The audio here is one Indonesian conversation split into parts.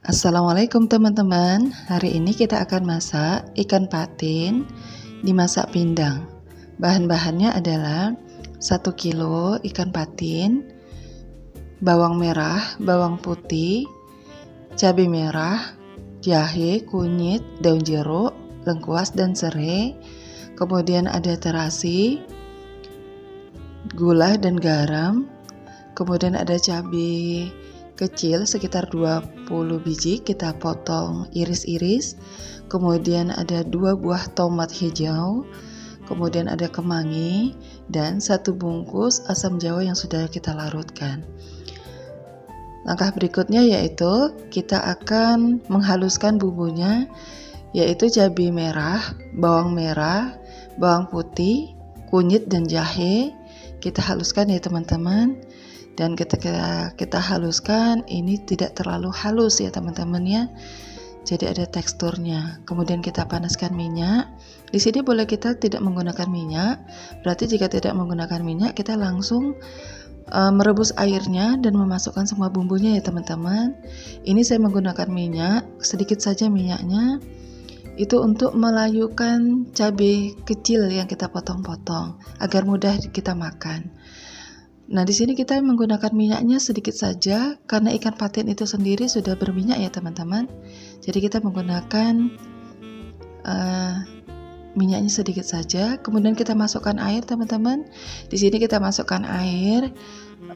Assalamualaikum teman-teman. Hari ini kita akan masak ikan patin dimasak pindang. Bahan-bahannya adalah 1 kilo ikan patin, bawang merah, bawang putih, cabai merah, jahe, kunyit, daun jeruk, lengkuas dan serai. Kemudian ada terasi, gula dan garam. Kemudian ada cabai kecil sekitar 20 biji, kita potong iris-iris. Kemudian ada 2 buah tomat hijau. Kemudian ada kemangi dan 1 bungkus asam jawa yang sudah kita larutkan. Langkah berikutnya yaitu kita akan menghaluskan bumbunya, yaitu cabai merah, bawang putih, kunyit dan jahe. Kita haluskan ya teman-teman. Dan ketika kita haluskan, ini tidak terlalu halus ya teman-teman ya. Jadi ada teksturnya. Kemudian kita panaskan minyak. Di sini boleh kita tidak menggunakan minyak. Berarti jika tidak menggunakan minyak, kita langsung merebus airnya dan memasukkan semua bumbunya ya teman-teman. Ini saya menggunakan minyak, sedikit saja minyaknya. Itu untuk melayukan cabai kecil yang kita potong-potong agar mudah kita makan. Nah, di sini kita menggunakan minyaknya sedikit saja karena ikan patin itu sendiri sudah berminyak ya teman-teman. Jadi kita menggunakan minyaknya sedikit saja. Kemudian kita masukkan air teman-teman. Di sini kita masukkan air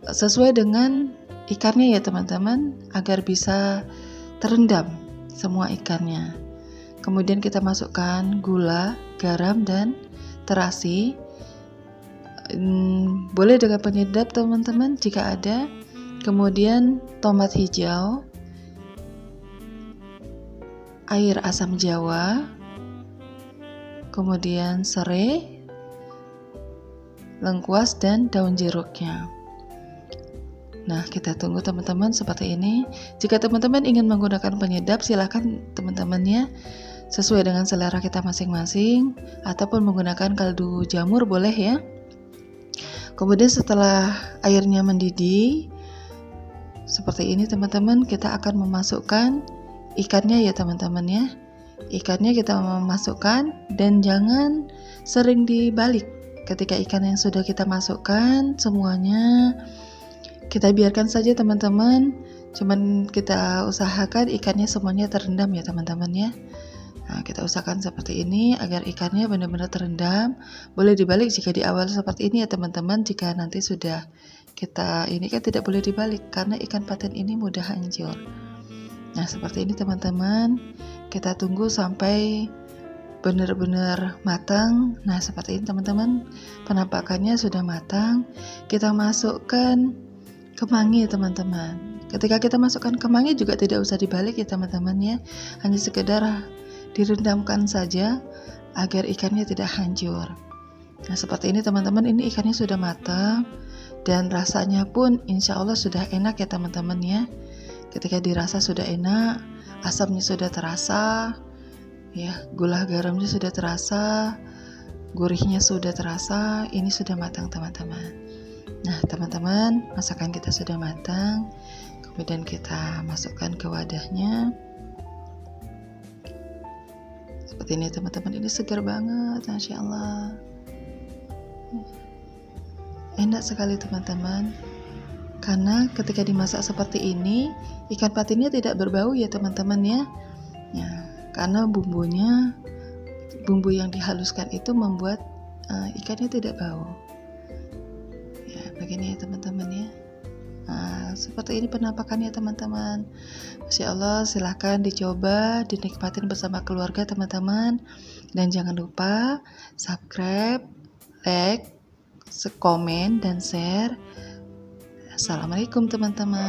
sesuai dengan ikannya ya teman-teman, agar bisa terendam semua ikannya. Kemudian kita masukkan gula, garam dan terasi. Boleh dengan penyedap teman-teman jika ada. Kemudian tomat hijau, air asam jawa, kemudian serai, lengkuas dan daun jeruknya. Nah, kita tunggu teman-teman seperti ini. Jika teman-teman ingin menggunakan penyedap, silakan teman-teman ya, sesuai dengan selera kita masing-masing, ataupun menggunakan kaldu jamur boleh ya. Kemudian setelah airnya mendidih seperti ini teman-teman, kita akan memasukkan ikannya ya teman-teman ya. Ikannya kita memasukkan dan jangan sering dibalik. Ketika ikan yang sudah kita masukkan semuanya, kita biarkan saja teman-teman. Cuman kita usahakan ikannya semuanya terendam ya teman-teman ya. Nah, kita usahakan seperti ini agar ikannya benar-benar terendam. Boleh dibalik jika di awal seperti ini ya teman-teman. Jika nanti sudah kita ini kan tidak boleh dibalik karena ikan patin ini mudah hancur. Nah, seperti ini teman-teman. Kita tunggu sampai benar-benar matang. Nah, seperti ini teman-teman. Penampakannya sudah matang. Kita masukkan kemangi ya teman-teman. Ketika kita masukkan kemangi juga tidak usah dibalik ya teman-teman ya. Hanya sekedar direndamkan saja agar ikannya tidak hancur. Nah, seperti ini teman-teman, ini ikannya sudah matang dan rasanya pun insya Allah sudah enak ya teman-teman ya. Ketika dirasa sudah enak, asamnya sudah terasa ya, gula garamnya sudah terasa, gurihnya sudah terasa, ini sudah matang teman-teman. Nah teman-teman, masakan kita sudah matang. Kemudian kita masukkan ke wadahnya seperti ini teman-teman. Ini segar banget, Masya Allah, enak sekali teman-teman. Karena ketika dimasak seperti ini, ikan patinnya tidak berbau ya teman-teman ya. Karena bumbu yang dihaluskan itu membuat ikannya tidak bau ya, begini ya teman-teman ya. Nah, seperti ini penampakannya teman-teman. Masya Allah, silahkan dicoba, dinikmatin bersama keluarga teman-teman. Dan jangan lupa subscribe, like, komen, dan share. Assalamualaikum teman-teman.